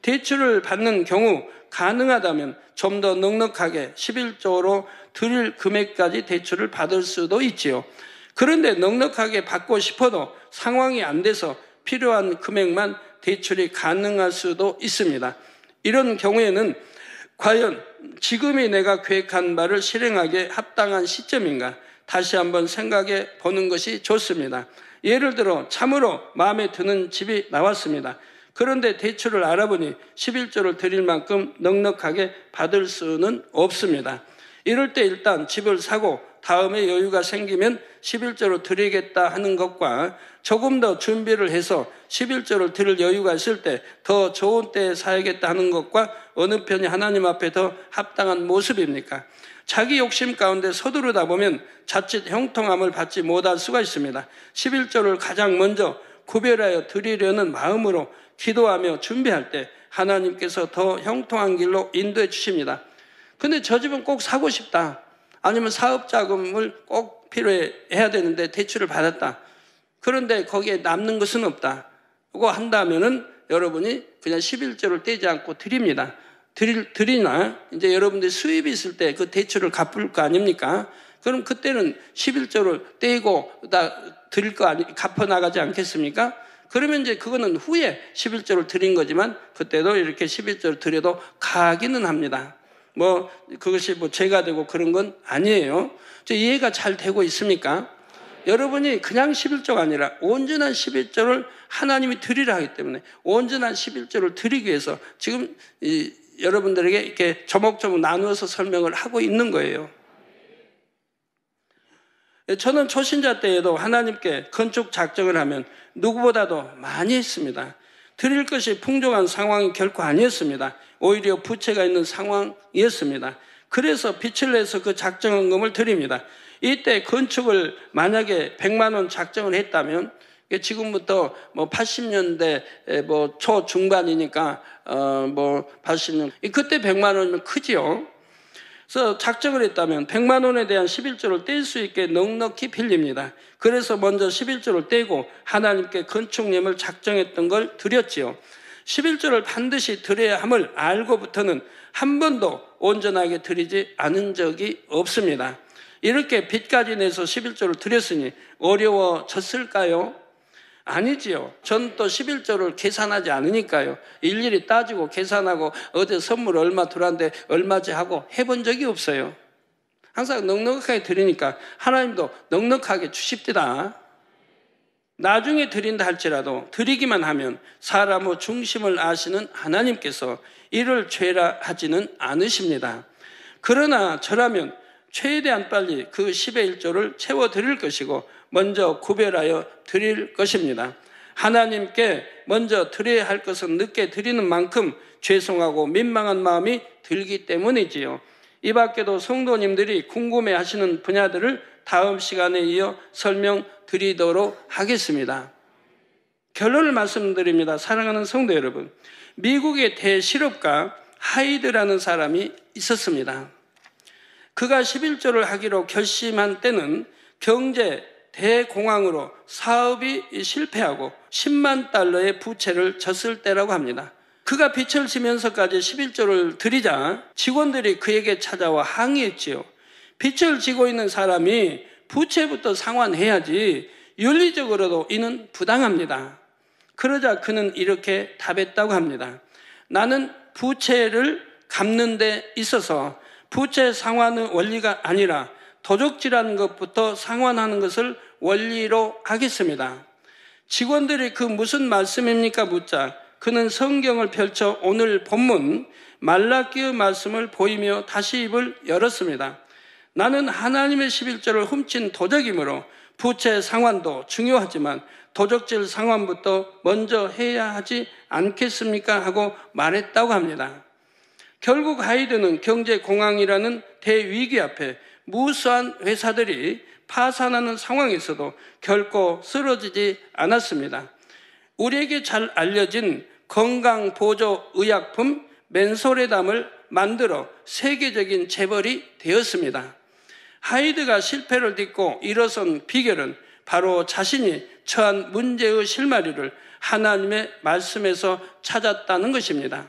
대출을 받는 경우 가능하다면 좀 더 넉넉하게 11조로 드릴 금액까지 대출을 받을 수도 있지요. 그런데 넉넉하게 받고 싶어도 상황이 안 돼서 필요한 금액만 대출이 가능할 수도 있습니다. 이런 경우에는 과연 지금이 내가 계획한 바를 실행하기에 합당한 시점인가? 다시 한번 생각해 보는 것이 좋습니다. 예를 들어 참으로 마음에 드는 집이 나왔습니다. 그런데 대출을 알아보니 11조를 드릴 만큼 넉넉하게 받을 수는 없습니다. 이럴 때 일단 집을 사고 다음에 여유가 생기면 11조를 드리겠다 하는 것과 조금 더 준비를 해서 11조를 드릴 여유가 있을 때 더 좋은 때에 사야겠다 하는 것과 어느 편이 하나님 앞에 더 합당한 모습입니까? 자기 욕심 가운데 서두르다 보면 자칫 형통함을 받지 못할 수가 있습니다. 11조를 가장 먼저 구별하여 드리려는 마음으로 기도하며 준비할 때 하나님께서 더 형통한 길로 인도해 주십니다. 근데 저 집은 꼭 사고 싶다. 아니면 사업 자금을 꼭 필요해야 되는데 대출을 받았다. 그런데 거기에 남는 것은 없다. 그거 한다면은 여러분이 그냥 11조를 떼지 않고 드립니다. 드리나 이제 여러분들 수입이 있을 때 그 대출을 갚을 거 아닙니까? 그럼 그때는 11조를 떼고 드릴 거 갚아 나가지 않겠습니까? 그러면 이제 그거는 후에 11조를 드린 거지만 그때도 이렇게 11조를 드려도 가기는 합니다. 뭐 그것이 뭐 죄가 되고 그런 건 아니에요. 이해가 잘 되고 있습니까? 여러분이 그냥 11조가 아니라 온전한 11조를 하나님이 드리라 하기 때문에 온전한 11조를 드리기 위해서 지금 여러분들에게 이렇게 조목조목 나누어서 설명을 하고 있는 거예요. 저는 초신자 때에도 하나님께 건축 작정을 하면 누구보다도 많이 했습니다. 드릴 것이 풍족한 상황이 결코 아니었습니다. 오히려 부채가 있는 상황이었습니다. 그래서 빚을 내서 그 작정헌금을 드립니다. 이때 건축을 만약에 100만 원 작정을 했다면 지금부터 뭐 80년대 뭐 초중반이니까 뭐 80년 그때 100만 원이면 크지요. 그래서 작정을 했다면 100만 원에 대한 11조를 뗄 수 있게 넉넉히 빌립니다. 그래서 먼저 11조를 떼고 하나님께 건축념을 작정했던 걸 드렸지요. 11조를 반드시 드려야 함을 알고부터는 한 번도 온전하게 드리지 않은 적이 없습니다. 이렇게 빚까지 내서 11조를 드렸으니 어려워졌을까요? 아니지요. 전 또 11조를 계산하지 않으니까요. 일일이 따지고 계산하고 어제 선물 얼마 들어왔는데 얼마지 하고 해본 적이 없어요. 항상 넉넉하게 드리니까 하나님도 넉넉하게 주십디다. 나중에 드린다 할지라도 드리기만 하면 사람의 중심을 아시는 하나님께서 이를 죄라 하지는 않으십니다. 그러나 저라면 최대한 빨리 그 10의 1조를 채워드릴 것이고 먼저 구별하여 드릴 것입니다. 하나님께 먼저 드려야 할 것은 늦게 드리는 만큼 죄송하고 민망한 마음이 들기 때문이지요. 이 밖에도 성도님들이 궁금해하시는 분야들을 다음 시간에 이어 설명드리도록 하겠습니다. 결론을 말씀드립니다. 사랑하는 성도 여러분, 미국의 대실업가 하이드라는 사람이 있었습니다. 그가 11조를 하기로 결심한 때는 경제 대공황으로 사업이 실패하고 10만 달러의 부채를 졌을 때라고 합니다. 그가 빚을 지면서까지 11조를 드리자 직원들이 그에게 찾아와 항의했지요. 빚을 지고 있는 사람이 부채부터 상환해야지 윤리적으로도 이는 부당합니다. 그러자 그는 이렇게 답했다고 합니다. 나는 부채를 갚는 데 있어서 부채 상환의 원리가 아니라 도적질하는 것부터 상환하는 것을 원리로 하겠습니다. 직원들이 그 무슨 말씀입니까 묻자 그는 성경을 펼쳐 오늘 본문 말라기의 말씀을 보이며 다시 입을 열었습니다. 나는 하나님의 11조를 훔친 도적이므로 부채 상환도 중요하지만 도적질 상환부터 먼저 해야 하지 않겠습니까? 하고 말했다고 합니다. 결국 하이드는 경제공황이라는 대위기 앞에 무수한 회사들이 파산하는 상황에서도 결코 쓰러지지 않았습니다. 우리에게 잘 알려진 건강보조의약품 맨소레담을 만들어 세계적인 재벌이 되었습니다. 하이드가 실패를 딛고 일어선 비결은 바로 자신이 처한 문제의 실마리를 하나님의 말씀에서 찾았다는 것입니다.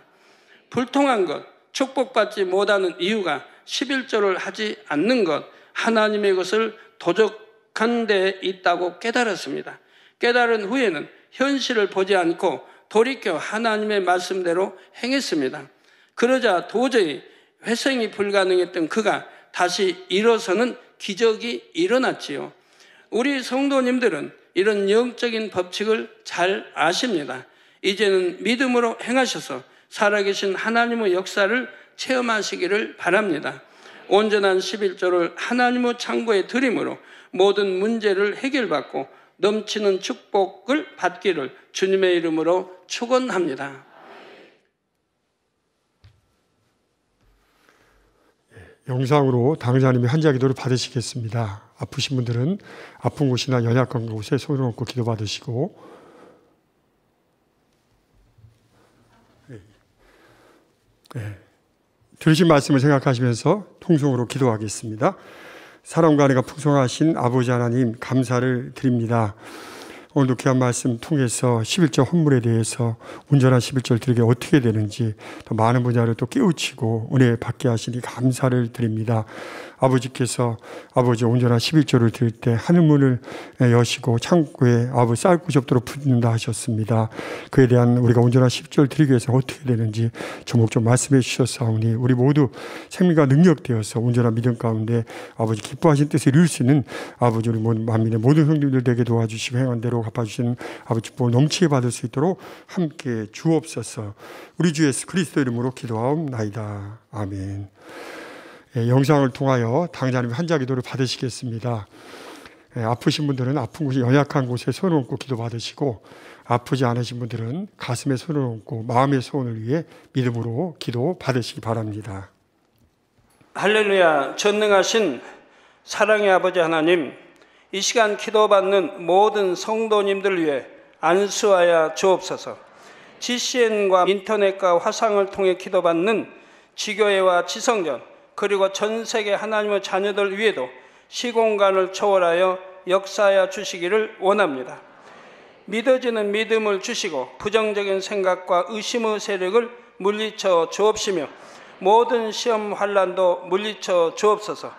불통한 것, 축복받지 못하는 이유가 11조를 하지 않는 것, 하나님의 것을 도적한 데 있다고 깨달았습니다. 깨달은 후에는 현실을 보지 않고 돌이켜 하나님의 말씀대로 행했습니다. 그러자 도저히 회생이 불가능했던 그가 다시 일어서는 기적이 일어났지요. 우리 성도님들은 이런 영적인 법칙을 잘 아십니다. 이제는 믿음으로 행하셔서 살아계신 하나님의 역사를 체험하시기를 바랍니다. 온전한 11조를 하나님의 창고에 드림으로 모든 문제를 해결받고 넘치는 축복을 받기를 주님의 이름으로 축원합니다. 영상으로 당자님의 한자기도를 받으시겠습니다. 아프신 분들은 아픈 곳이나 연약한 곳에 손을 얹고 기도 받으시고, 들으신 말씀을 생각하시면서 통성으로 기도하겠습니다. 사랑과 은혜가 풍성하신 아버지 하나님 감사를 드립니다. 오늘도 귀한 말씀 통해서 11절 헌물에 대해서 온전한 11절 드리게 어떻게 되는지 또 많은 분야를 또 깨우치고 은혜 받게 하시니 감사를 드립니다. 아버지께서 아버지 온전한 11절을 드릴 때 하늘문을 여시고 창고에 아버지 쌀 곳이 없도록 붓는다 하셨습니다. 그에 대한 우리가 온전한 11절 드리기 위해서 어떻게 되는지 조목 좀 말씀해 주셨사오니 우리 모두 생명과 능력되어서 온전한 믿음 가운데 아버지 기뻐하신 뜻을 이룰 수 있는 아버지 우리 만민의 모든 형님들 되게 도와주시고 행한 대로 갚아주시는 아버지 복 넘치게 받을 수 있도록 함께 주옵소서. 우리 주 예수 그리스도 이름으로 기도하옵나이다. 아멘. 영상을 통하여 당자님 환자 기도를 받으시겠습니다. 아프신 분들은 아픈 곳이 연약한 곳에 손을 얹고 기도 받으시고 아프지 않으신 분들은 가슴에 손을 얹고 마음의 소원을 위해 믿음으로 기도 받으시기 바랍니다. 할렐루야. 전능하신 사랑의 아버지 하나님, 이 시간 기도받는 모든 성도님들 위해 안수하여 주옵소서. GCN과 인터넷과 화상을 통해 기도받는 지교회와 지성전 그리고 전 세계 하나님의 자녀들 위에도 시공간을 초월하여 역사하여 주시기를 원합니다. 믿어지는 믿음을 주시고 부정적인 생각과 의심의 세력을 물리쳐 주옵시며 모든 시험 환난도 물리쳐 주옵소서.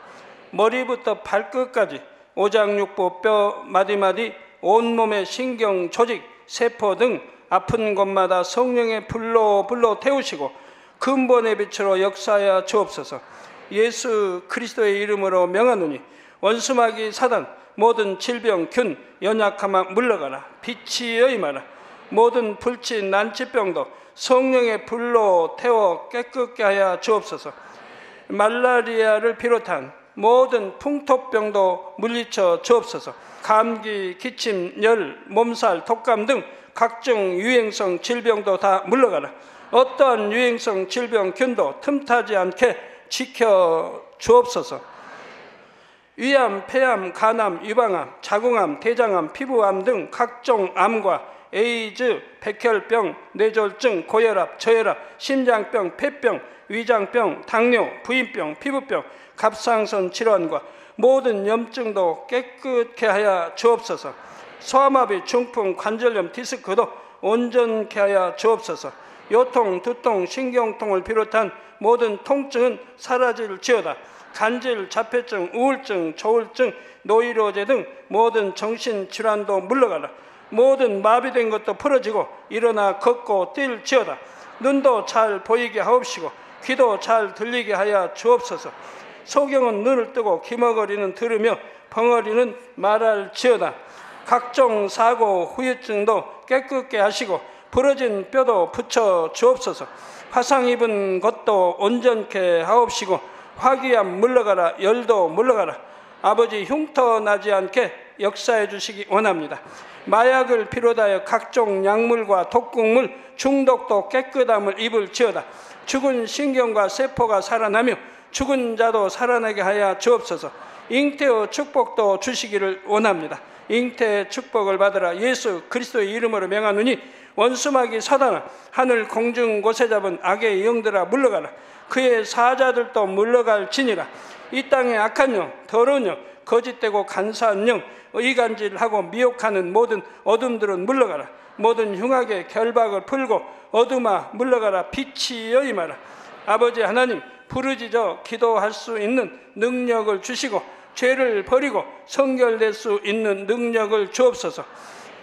머리부터 발끝까지 오장육부 뼈 마디마디 온몸의 신경 조직 세포 등 아픈 곳마다 성령의 불로 태우시고 근본의 빛으로 역사하여 주옵소서. 예수 그리스도의 이름으로 명하노니 원수마귀 사단 모든 질병 균 연약함아 물러가라. 빛이여 임하라. 모든 불치 난치병도 성령의 불로 태워 깨끗게 하여 주옵소서. 말라리아를 비롯한 모든 풍토병도 물리쳐 주옵소서. 감기, 기침, 열, 몸살, 독감 등 각종 유행성 질병도 다 물러가라. 어떠한 유행성 질병 균도 틈타지 않게 지켜 주옵소서. 위암, 폐암, 간암, 유방암, 자궁암, 대장암, 피부암 등 각종 암과 에이즈, 백혈병, 뇌졸중, 고혈압, 저혈압, 심장병, 폐병, 위장병, 당뇨, 부인병, 피부병, 갑상선 질환과 모든 염증도 깨끗게 하여 주옵소서. 소아마비, 중풍, 관절염, 디스크도 온전케 하여 주옵소서. 요통, 두통, 신경통을 비롯한 모든 통증은 사라질지어다. 간질, 자폐증, 우울증, 조울증, 노이로제 등 모든 정신질환도 물러가라. 모든 마비된 것도 풀어지고 일어나 걷고 뛸지어다. 눈도 잘 보이게 하옵시고 귀도 잘 들리게 하여 주옵소서. 소경은 눈을 뜨고 기머거리는 들으며 벙어리는 말할지어다. 각종 사고, 후유증도 깨끗게 하시고 부러진 뼈도 붙여 주옵소서. 화상 입은 것도 온전케 하옵시고 화기암 물러가라. 열도 물러가라. 아버지 흉터 나지 않게 역사해 주시기 원합니다. 마약을 비롯하여 각종 약물과 독극물 중독도 깨끗함을 입을지어다. 죽은 신경과 세포가 살아나며 죽은 자도 살아나게 하여 주옵소서. 잉태의 축복도 주시기를 원합니다. 잉태의 축복을 받으라. 예수 그리스도의 이름으로 명하노니 원수마귀 사단아 하늘 공중 곳에 잡은 악의 영들아 물러가라. 그의 사자들도 물러갈지니라. 이 땅의 악한 영, 더러운 영, 거짓되고 간사한 영, 이간질하고 미혹하는 모든 어둠들은 물러가라. 모든 흉악의 결박을 풀고 어둠아 물러가라. 빛이여 임하라. 아버지 하나님, 부르짖어 기도할 수 있는 능력을 주시고 죄를 버리고 성결될 수 있는 능력을 주옵소서.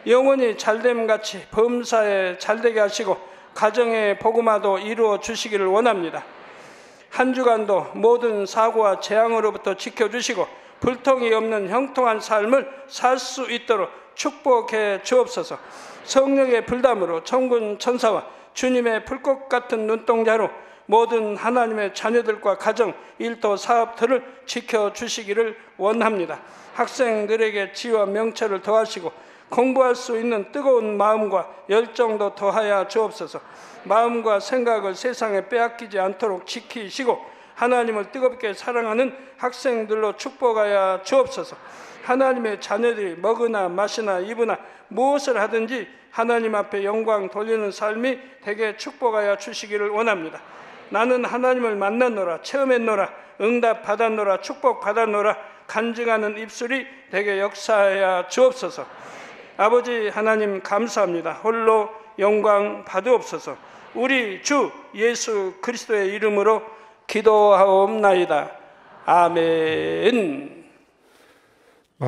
영원히 잘됨같이 범사에 잘되게 하시고 가정의 복음화도 이루어 주시기를 원합니다. 한 주간도 모든 사고와 재앙으로부터 지켜주시고 불통이 없는 형통한 삶을 살 수 있도록 축복해 주옵소서. 성령의 불담으로 천군 천사와 주님의 불꽃 같은 눈동자로 모든 하나님의 자녀들과 가정, 일도, 사업들을 지켜주시기를 원합니다. 학생들에게 지혜와 명철을 더하시고 공부할 수 있는 뜨거운 마음과 열정도 더하여 주옵소서. 마음과 생각을 세상에 빼앗기지 않도록 지키시고 하나님을 뜨겁게 사랑하는 학생들로 축복하여 주옵소서. 하나님의 자녀들이 먹으나 마시나 입으나 무엇을 하든지 하나님 앞에 영광 돌리는 삶이 되게 축복하여 주시기를 원합니다. 나는 하나님을 만났노라, 체험했노라, 응답 받았노라, 축복 받았노라 간증하는 입술이 되게 역사하여 주옵소서. 아버지 하나님 감사합니다. 홀로 영광 받으옵소서. 우리 주 예수 그리스도의 이름으로 기도하옵나이다. 아멘.